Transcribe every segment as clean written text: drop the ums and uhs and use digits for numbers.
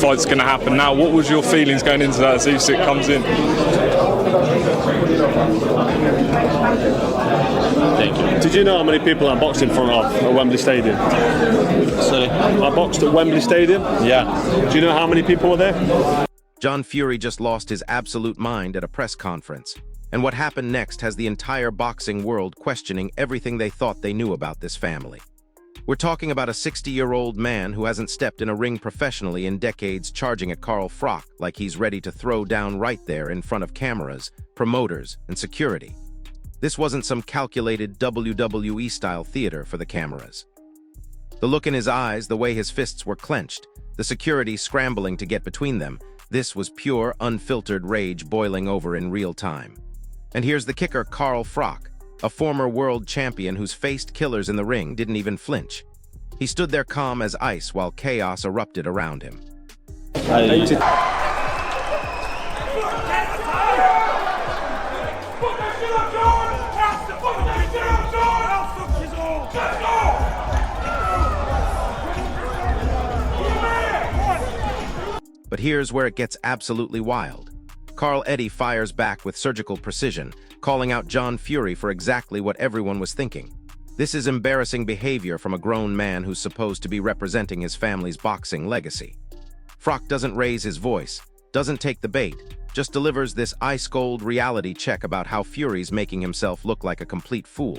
fight's going to happen now. What was your feelings going into that as Usyk comes in? Thank you. Did you know how many people I boxed in front of at Wembley Stadium? Sorry? I boxed at Wembley Stadium? Yeah. Do you know how many people were there? John Fury just lost his absolute mind at a press conference. And what happened next has the entire boxing world questioning everything they thought they knew about this family. We're talking about a 60-year-old man who hasn't stepped in a ring professionally in decades, charging at Froch like he's ready to throw down right there in front of cameras, promoters, and security. This wasn't some calculated WWE-style theater for the cameras. The look in his eyes, the way his fists were clenched, the security scrambling to get between them, this was pure, unfiltered rage boiling over in real time. And here's the kicker, Froch, a former world champion who's faced killers in the ring, didn't even flinch. He stood there calm as ice while chaos erupted around him. But here's where it gets absolutely wild. Eddie fires back with surgical precision, calling out John Fury for exactly what everyone was thinking. This is embarrassing behavior from a grown man who's supposed to be representing his family's boxing legacy. Froch doesn't raise his voice, doesn't take the bait, just delivers this ice-cold reality check about how Fury's making himself look like a complete fool.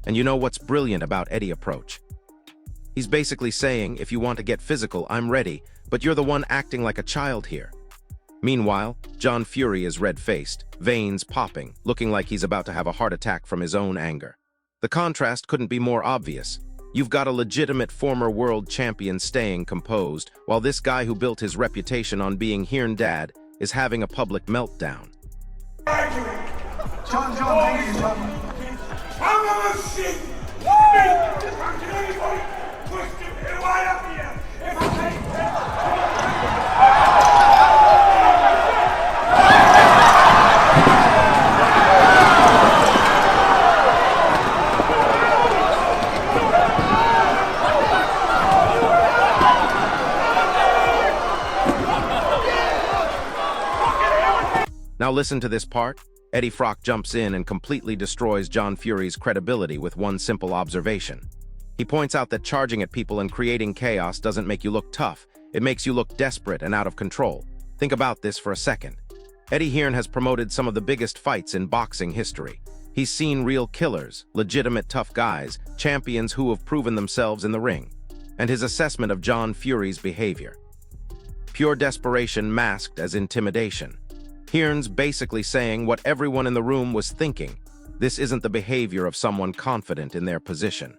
And you know what's brilliant about Eddie's approach? He's basically saying, if you want to get physical, I'm ready, but you're the one acting like a child here. Meanwhile, John Fury is red-faced, veins popping, looking like he's about to have a heart attack from his own anger. The contrast couldn't be more obvious. You've got a legitimate former world champion staying composed, while this guy who built his reputation on being Hearn Dad is having a public meltdown. Now listen to this part. Eddie Froch jumps in and completely destroys John Fury's credibility with one simple observation. He points out that charging at people and creating chaos doesn't make you look tough, it makes you look desperate and out of control. Think about this for a second. Eddie Hearn has promoted some of the biggest fights in boxing history. He's seen real killers, legitimate tough guys, champions who have proven themselves in the ring. And his assessment of John Fury's behavior. Pure desperation masked as intimidation. Hearn's basically saying what everyone in the room was thinking. This isn't the behavior of someone confident in their position.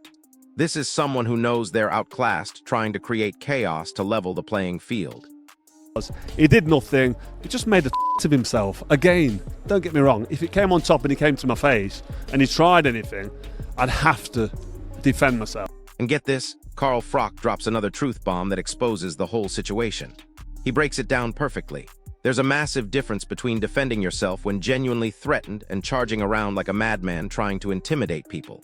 This is someone who knows they're outclassed, trying to create chaos to level the playing field. He did nothing. He just made a of himself. Again, don't get me wrong, if it came on top and he came to my face and he tried anything, I'd have to defend myself. And get this, Froch drops another truth bomb that exposes the whole situation. He breaks it down perfectly. There's a massive difference between defending yourself when genuinely threatened and charging around like a madman trying to intimidate people.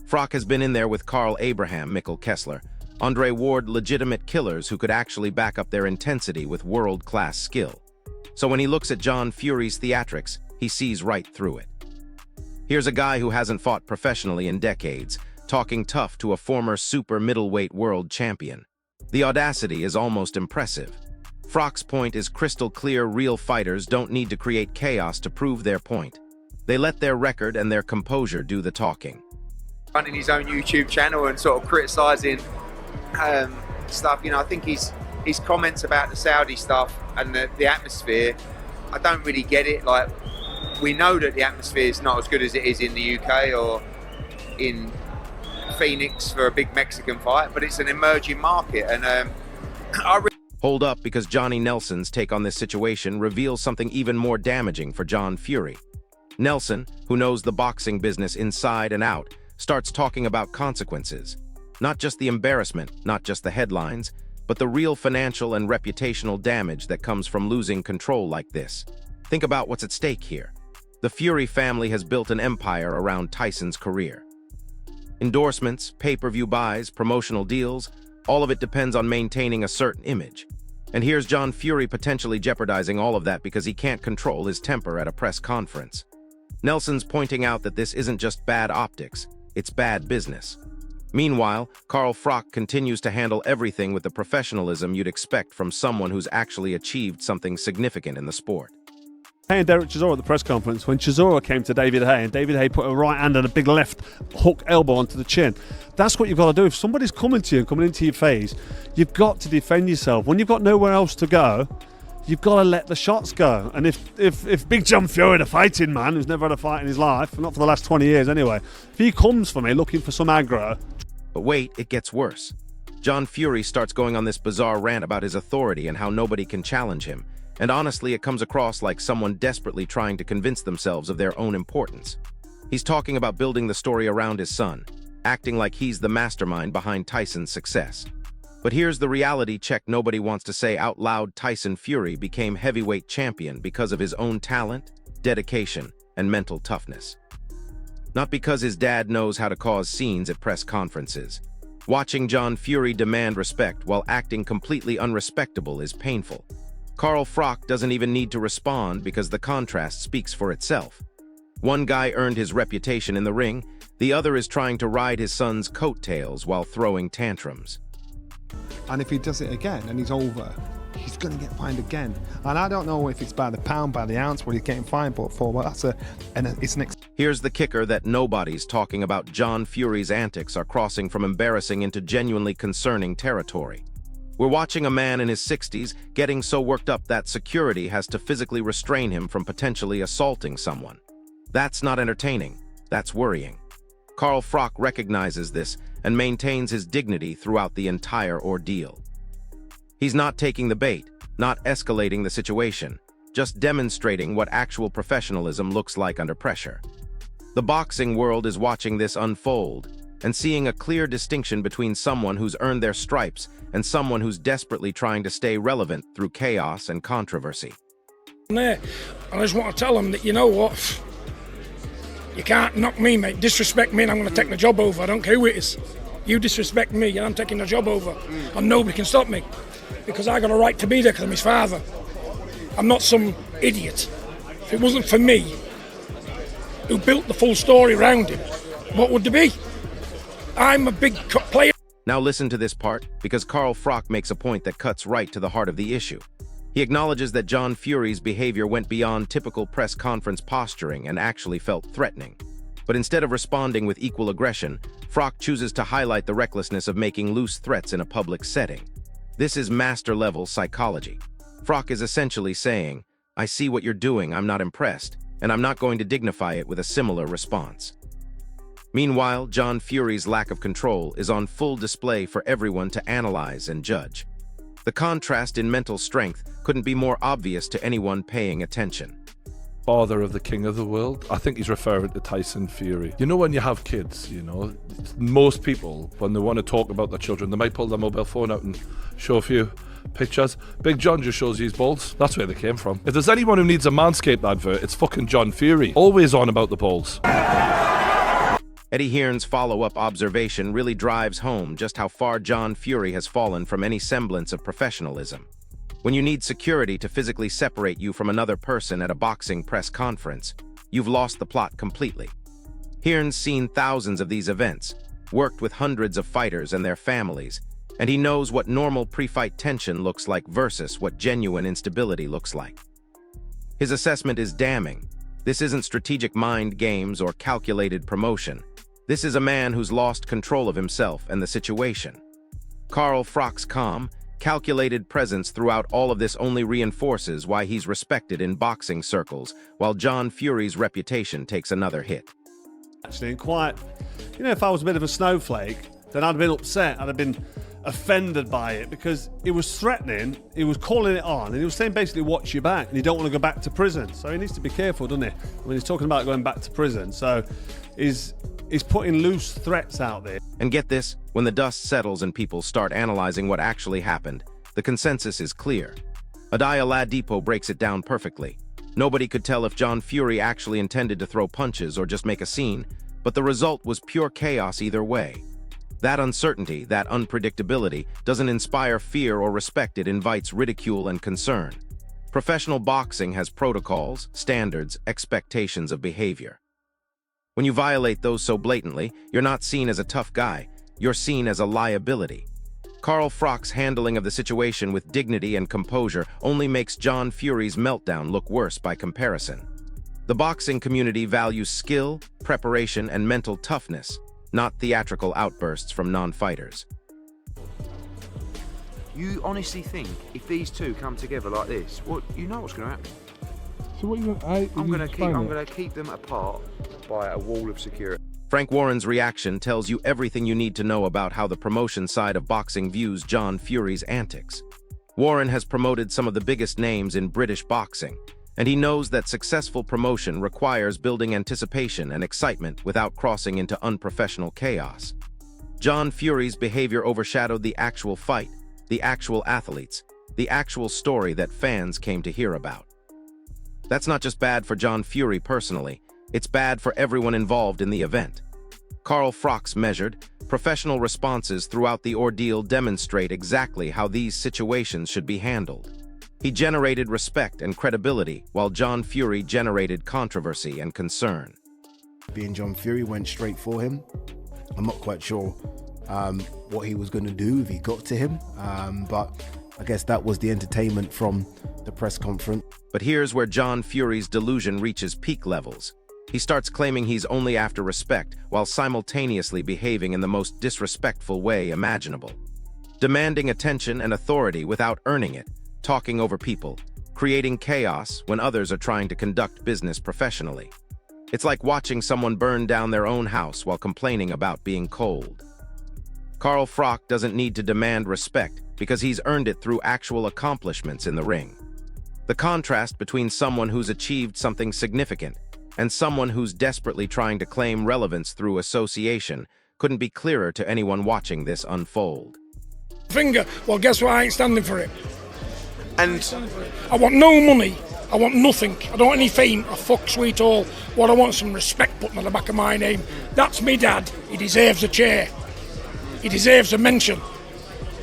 Froch has been in there with Carl Abraham, Mikkel Kessler, Andre Ward, legitimate killers who could actually back up their intensity with world-class skill. So when he looks at John Fury's theatrics, he sees right through it. Here's a guy who hasn't fought professionally in decades, talking tough to a former super middleweight world champion. The audacity is almost impressive. Froch's point is crystal clear: real fighters don't need to create chaos to prove their point. They let their record and their composure do the talking. Running his own YouTube channel and sort of criticising stuff, you know, I think his comments about the Saudi stuff and the atmosphere, I don't really get it. Like, we know that the atmosphere is not as good as it is in the UK or in Phoenix for a big Mexican fight, but it's an emerging market, and Hold up, because Johnny Nelson's take on this situation reveals something even more damaging for John Fury. Nelson, who knows the boxing business inside and out, starts talking about consequences. Not just the embarrassment, not just the headlines, but the real financial and reputational damage that comes from losing control like this. Think about what's at stake here. The Fury family has built an empire around Tyson's career. Endorsements, pay-per-view buys, promotional deals, all of it depends on maintaining a certain image. And here's John Fury potentially jeopardizing all of that because he can't control his temper at a press conference. Nelson's pointing out that this isn't just bad optics, it's bad business. Meanwhile, Carl Froch continues to handle everything with the professionalism you'd expect from someone who's actually achieved something significant in the sport. Hey and Derek Chisora at the press conference when Chisora came to David Haye and David Haye put a right hand and a big left hook elbow onto the chin. That's what you've got to do. If somebody's coming to you and coming into your face, you've got to defend yourself. When you've got nowhere else to go, you've got to let the shots go. And if Big John Fury, the fighting man, who's never had a fight in his life, not for the last 20 years anyway, if he comes for me looking for some aggro... But wait, it gets worse. John Fury starts going on this bizarre rant about his authority and how nobody can challenge him. And honestly, it comes across like someone desperately trying to convince themselves of their own importance. He's talking about building the story around his son, acting like he's the mastermind behind Tyson's success. But here's the reality check nobody wants to say out loud. Tyson Fury became heavyweight champion because of his own talent, dedication, and mental toughness. Not because his dad knows how to cause scenes at press conferences. Watching John Fury demand respect while acting completely unrespectable is painful. Carl Froch doesn't even need to respond because the contrast speaks for itself. One guy earned his reputation in the ring, the other is trying to ride his son's coattails while throwing tantrums. And if he does it again and he's over, he's going to get fined again. And I don't know if it's by the pound, by the ounce, what he's getting fined for, but it's an Here's the kicker that nobody's talking about. John Fury's antics are crossing from embarrassing into genuinely concerning territory. We're watching a man in his 60s getting so worked up that security has to physically restrain him from potentially assaulting someone. That's not entertaining, that's worrying. Carl Froch recognizes this and maintains his dignity throughout the entire ordeal. He's not taking the bait, not escalating the situation, just demonstrating what actual professionalism looks like under pressure. The boxing world is watching this unfold and seeing a clear distinction between someone who's earned their stripes and someone who's desperately trying to stay relevant through chaos and controversy. I just want to tell them that, you know what, you can't knock me, mate. Disrespect me and I'm going to take the job over. I don't care who it is. You disrespect me and I'm taking the job over. And nobody can stop me because I got a right to be there because I'm his father. I'm not some idiot. If it wasn't for me, who built the full story around him, what would there be? I'm a big player. Now listen to this part, because Carl Froch makes a point that cuts right to the heart of the issue. He acknowledges that John Fury's behavior went beyond typical press conference posturing and actually felt threatening. But instead of responding with equal aggression, Froch chooses to highlight the recklessness of making loose threats in a public setting. This is master-level psychology. Froch is essentially saying, I see what you're doing, I'm not impressed, and I'm not going to dignify it with a similar response. Meanwhile, John Fury's lack of control is on full display for everyone to analyze and judge. The contrast in mental strength couldn't be more obvious to anyone paying attention. Father of the king of the world. I think he's referring to Tyson Fury. You know, when you have kids, you know, most people, when they want to talk about their children, they might pull their mobile phone out and show a few pictures. Big John just shows you his balls. That's where they came from. If there's anyone who needs a Manscaped advert, it's fucking John Fury. Always on about the balls. Eddie Hearn's follow-up observation really drives home just how far John Fury has fallen from any semblance of professionalism. When you need security to physically separate you from another person at a boxing press conference, you've lost the plot completely. Hearn's seen thousands of these events, worked with hundreds of fighters and their families, and he knows what normal pre-fight tension looks like versus what genuine instability looks like. His assessment is damning. This isn't strategic mind games or calculated promotion. This is a man who's lost control of himself and the situation. Carl Froch's calm, calculated presence throughout all of this only reinforces why he's respected in boxing circles, while John Fury's reputation takes another hit. Actually, quite, if I was a bit of a snowflake, then I'd have been upset, I'd have been offended by it because it was threatening, he was calling it on, and he was saying basically watch your back and you don't want to go back to prison. So he needs to be careful, doesn't he, when he's talking about going back to prison. So he's putting loose threats out there. And get this, when the dust settles and people start analyzing what actually happened, the consensus is clear. Adaya Ladipo breaks it down perfectly. Nobody could tell if John Fury actually intended to throw punches or just make a scene, but the result was pure chaos either way. That uncertainty, that unpredictability, doesn't inspire fear or respect, it invites ridicule and concern. Professional boxing has protocols, standards, expectations of behavior. When you violate those so blatantly, you're not seen as a tough guy, you're seen as a liability. Carl Froch's handling of the situation with dignity and composure only makes John Fury's meltdown look worse by comparison. The boxing community values skill, preparation, and mental toughness, not theatrical outbursts from non-fighters. You honestly think if these two come together like this, you know what's going to happen? So what I'm going to keep them apart by a wall of security. Frank Warren's reaction tells you everything you need to know about how the promotion side of boxing views John Fury's antics. Warren has promoted some of the biggest names in British boxing, and he knows that successful promotion requires building anticipation and excitement without crossing into unprofessional chaos. John Fury's behavior overshadowed the actual fight, the actual athletes, the actual story that fans came to hear about. That's not just bad for John Fury personally, it's bad for everyone involved in the event. Carl Froch's measured, professional responses throughout the ordeal demonstrate exactly how these situations should be handled. He generated respect and credibility, while John Fury generated controversy and concern. Being John Fury, went straight for him. I'm not quite sure what he was going to do if he got to him, but I guess that was the entertainment from the press conference. But here's where John Fury's delusion reaches peak levels. He starts claiming he's only after respect while simultaneously behaving in the most disrespectful way imaginable. Demanding attention and authority without earning it, talking over people, creating chaos when others are trying to conduct business professionally. It's like watching someone burn down their own house while complaining about being cold. Carl Froch doesn't need to demand respect because he's earned it through actual accomplishments in the ring. The contrast between someone who's achieved something significant and someone who's desperately trying to claim relevance through association couldn't be clearer to anyone watching this unfold. Finger, well, guess what? I ain't standing for it. And I want no money. I want nothing. I don't want any fame. I fuck sweet all. What I want is some respect put on the back of my name. That's me dad. He deserves a chair. He deserves a mention.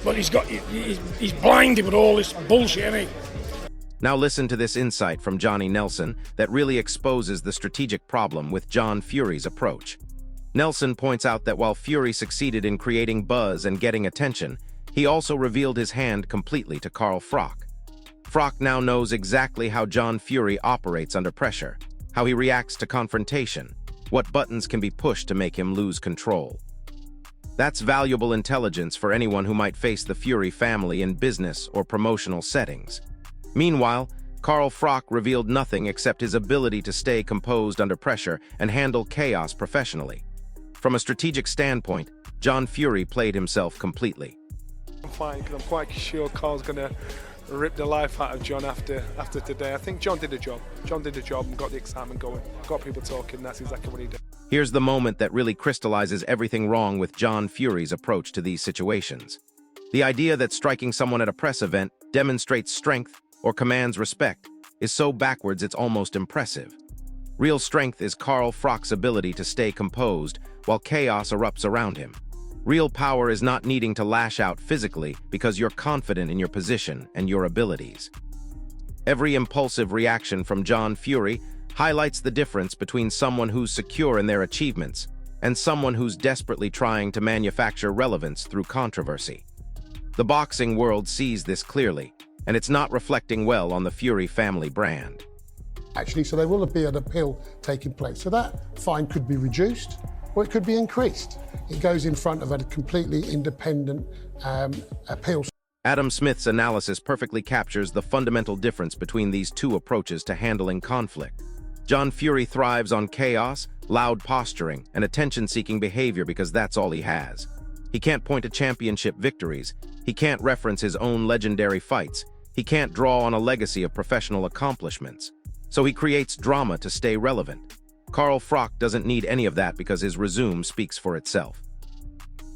But he's blinded with all this bullshit, ain't he? Now listen to this insight from Johnny Nelson that really exposes the strategic problem with John Fury's approach. Nelson points out that while Fury succeeded in creating buzz and getting attention, he also revealed his hand completely to Carl Froch. Froch now knows exactly how John Fury operates under pressure, how he reacts to confrontation, what buttons can be pushed to make him lose control. That's valuable intelligence for anyone who might face the Fury family in business or promotional settings. Meanwhile, Carl Froch revealed nothing except his ability to stay composed under pressure and handle chaos professionally. From a strategic standpoint, John Fury played himself completely. I'm fine because I'm quite sure Carl's going to rip the life out of John after today. I think John did a job. John did a job and got the excitement going, got people talking. That's exactly what he did. Here's the moment that really crystallizes everything wrong with John Fury's approach to these situations. The idea that striking someone at a press event demonstrates strength or commands respect is so backwards it's almost impressive. Real strength is Carl Froch's ability to stay composed while chaos erupts around him. Real power is not needing to lash out physically because you're confident in your position and your abilities. Every impulsive reaction from John Fury highlights the difference between someone who's secure in their achievements and someone who's desperately trying to manufacture relevance through controversy. The boxing world sees this clearly, and it's not reflecting well on the Fury family brand. Actually, so there will be an appeal taking place. So that fine could be reduced or it could be increased. It goes in front of a completely independent appeal. Adam Smith's analysis perfectly captures the fundamental difference between these two approaches to handling conflict. John Fury thrives on chaos, loud posturing, and attention-seeking behavior because that's all he has. He can't point to championship victories. He can't reference his own legendary fights. He can't draw on a legacy of professional accomplishments. So he creates drama to stay relevant. Carl Froch doesn't need any of that because his resume speaks for itself.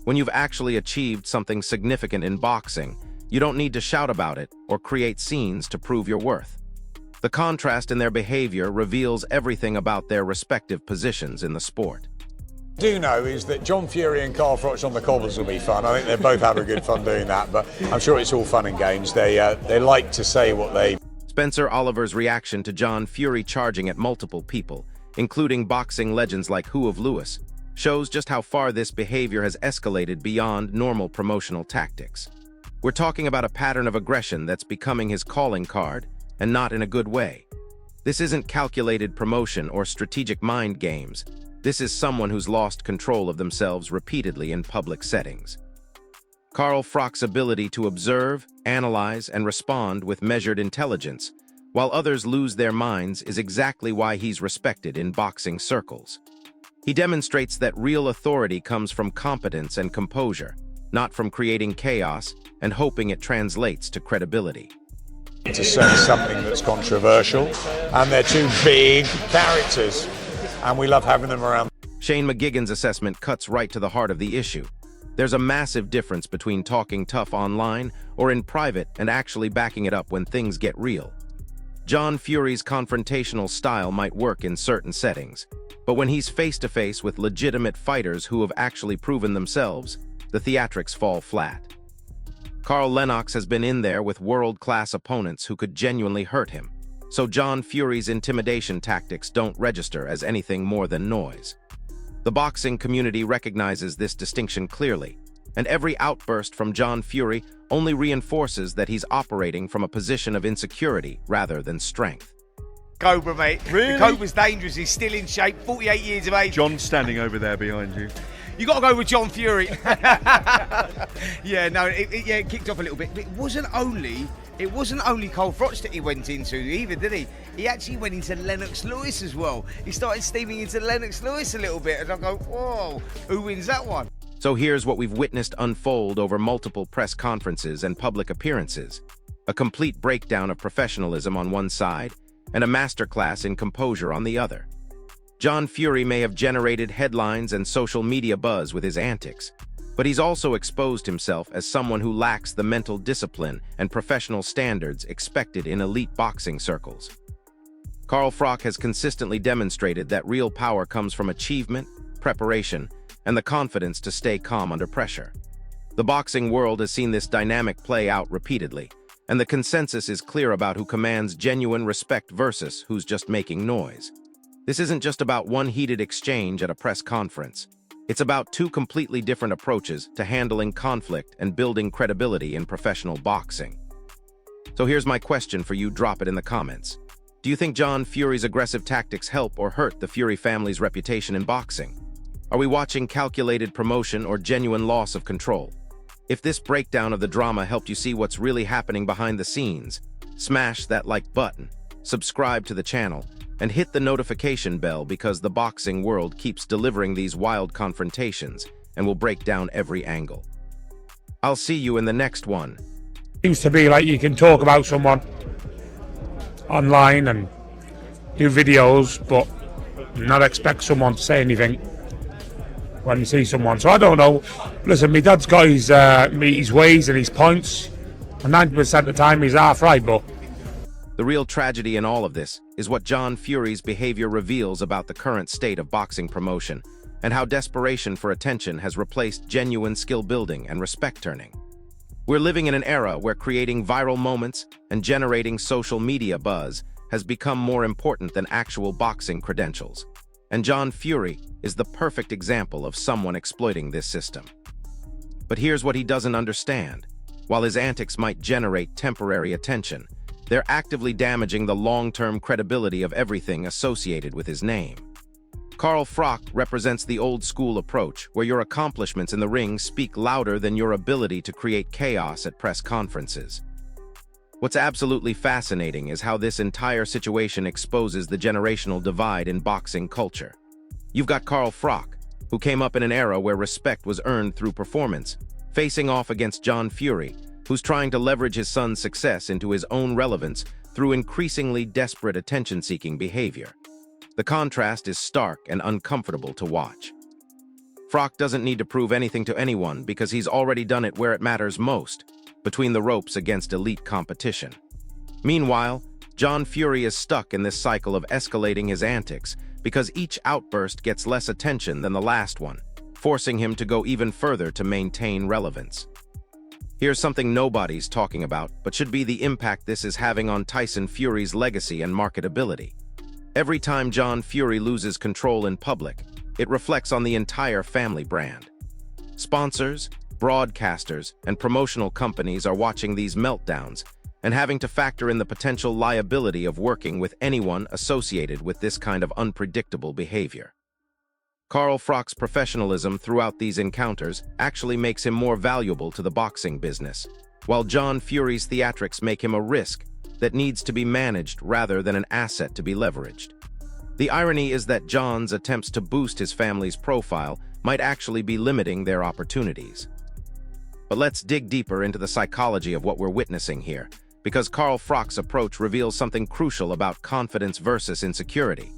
When you've actually achieved something significant in boxing, you don't need to shout about it or create scenes to prove your worth. The contrast in their behavior reveals everything about their respective positions in the sport. do know is that John Fury and Carl Froch on the cobbles will be fun. I think they both have a good fun doing that, but I'm sure it's all fun and games. They like to say what they... Spencer Oliver's reaction to John Fury charging at multiple people, including boxing legends like Who of Lewis, shows just how far this behavior has escalated beyond normal promotional tactics. We're talking about a pattern of aggression that's becoming his calling card, and not in a good way. This isn't calculated promotion or strategic mind games. This is someone who's lost control of themselves repeatedly in public settings. Carl Froch's ability to observe, analyze, and respond with measured intelligence, while others lose their minds, is exactly why he's respected in boxing circles. He demonstrates that real authority comes from competence and composure, not from creating chaos and hoping it translates to credibility. To say something that's controversial, and they're two big characters, and we love having them around. Shane McGuigan's assessment cuts right to the heart of the issue. There's a massive difference between talking tough online or in private and actually backing it up when things get real. John Fury's confrontational style might work in certain settings, but when he's face-to-face with legitimate fighters who have actually proven themselves, the theatrics fall flat. Carl Lennox has been in there with world-class opponents who could genuinely hurt him, so John Fury's intimidation tactics don't register as anything more than noise. The boxing community recognizes this distinction clearly, and every outburst from John Fury only reinforces that he's operating from a position of insecurity rather than strength. Cobra, mate. Really? The Cobra's dangerous. He's still in shape, 48 years of age. John's standing over there behind you. You got to go with John Fury. Yeah, no, it kicked off a little bit. But it wasn't only Carl Froch that he went into either, did he? He actually went into Lennox Lewis as well. He started steaming into Lennox Lewis a little bit, and I go, whoa, who wins that one? So here's what we've witnessed unfold over multiple press conferences and public appearances. A complete breakdown of professionalism on one side, and a masterclass in composure on the other. John Fury may have generated headlines and social media buzz with his antics, but he's also exposed himself as someone who lacks the mental discipline and professional standards expected in elite boxing circles. Carl Froch has consistently demonstrated that real power comes from achievement, preparation, and the confidence to stay calm under pressure. The boxing world has seen this dynamic play out repeatedly, and the consensus is clear about who commands genuine respect versus who's just making noise. This isn't just about one heated exchange at a press conference. It's about two completely different approaches to handling conflict and building credibility in professional boxing. So here's my question for you, drop it in the comments. Do you think John Fury's aggressive tactics help or hurt the Fury family's reputation in boxing? Are we watching calculated promotion or genuine loss of control? If this breakdown of the drama helped you see what's really happening behind the scenes, smash that like button, subscribe to the channel, and hit the notification bell because the boxing world keeps delivering these wild confrontations and will break down every angle. I'll see you in the next one. Seems to be like you can talk about someone online and do videos, but not expect someone to say anything when you see someone. So I don't know. Listen, my dad's got his ways and his points, and 90% of the time he's half right, but the real tragedy in all of this is what John Fury's behavior reveals about the current state of boxing promotion and how desperation for attention has replaced genuine skill building and respect turning. We're living in an era where creating viral moments and generating social media buzz has become more important than actual boxing credentials. And John Fury is the perfect example of someone exploiting this system. But here's what he doesn't understand. While his antics might generate temporary attention, they're actively damaging the long-term credibility of everything associated with his name. Carl Froch represents the old-school approach, where your accomplishments in the ring speak louder than your ability to create chaos at press conferences. What's absolutely fascinating is how this entire situation exposes the generational divide in boxing culture. You've got Carl Froch, who came up in an era where respect was earned through performance, facing off against John Fury, who's trying to leverage his son's success into his own relevance through increasingly desperate attention-seeking behavior. The contrast is stark and uncomfortable to watch. Froch doesn't need to prove anything to anyone because he's already done it where it matters most, between the ropes against elite competition. Meanwhile, John Fury is stuck in this cycle of escalating his antics because each outburst gets less attention than the last one, forcing him to go even further to maintain relevance. Here's something nobody's talking about, but should be the impact this is having on Tyson Fury's legacy and marketability. Every time John Fury loses control in public, it reflects on the entire family brand. Sponsors, broadcasters, and promotional companies are watching these meltdowns and having to factor in the potential liability of working with anyone associated with this kind of unpredictable behavior. Carl Froch's professionalism throughout these encounters actually makes him more valuable to the boxing business, while John Fury's theatrics make him a risk that needs to be managed rather than an asset to be leveraged. The irony is that John's attempts to boost his family's profile might actually be limiting their opportunities. But let's dig deeper into the psychology of what we're witnessing here, because Carl Froch's approach reveals something crucial about confidence versus insecurity.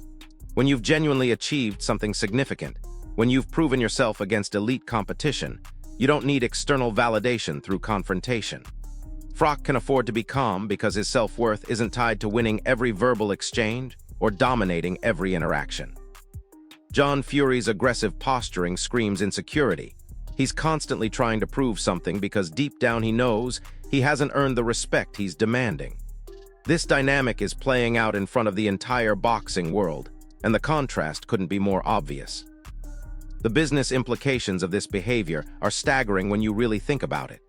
When you've genuinely achieved something significant, when you've proven yourself against elite competition, you don't need external validation through confrontation. Froch can afford to be calm because his self-worth isn't tied to winning every verbal exchange or dominating every interaction. John Fury's aggressive posturing screams insecurity. He's constantly trying to prove something because deep down he knows he hasn't earned the respect he's demanding. This dynamic is playing out in front of the entire boxing world, and the contrast couldn't be more obvious. The business implications of this behavior are staggering when you really think about it.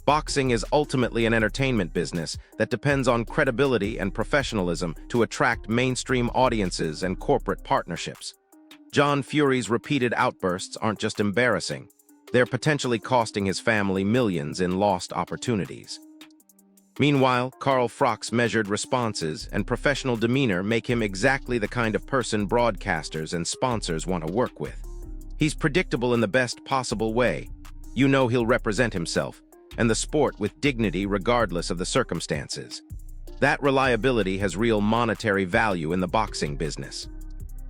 Boxing is ultimately an entertainment business that depends on credibility and professionalism to attract mainstream audiences and corporate partnerships. John Fury's repeated outbursts aren't just embarrassing, they're potentially costing his family millions in lost opportunities. Meanwhile, Carl Froch's measured responses and professional demeanor make him exactly the kind of person broadcasters and sponsors want to work with. He's predictable in the best possible way. You know he'll represent himself and the sport with dignity regardless of the circumstances. That reliability has real monetary value in the boxing business.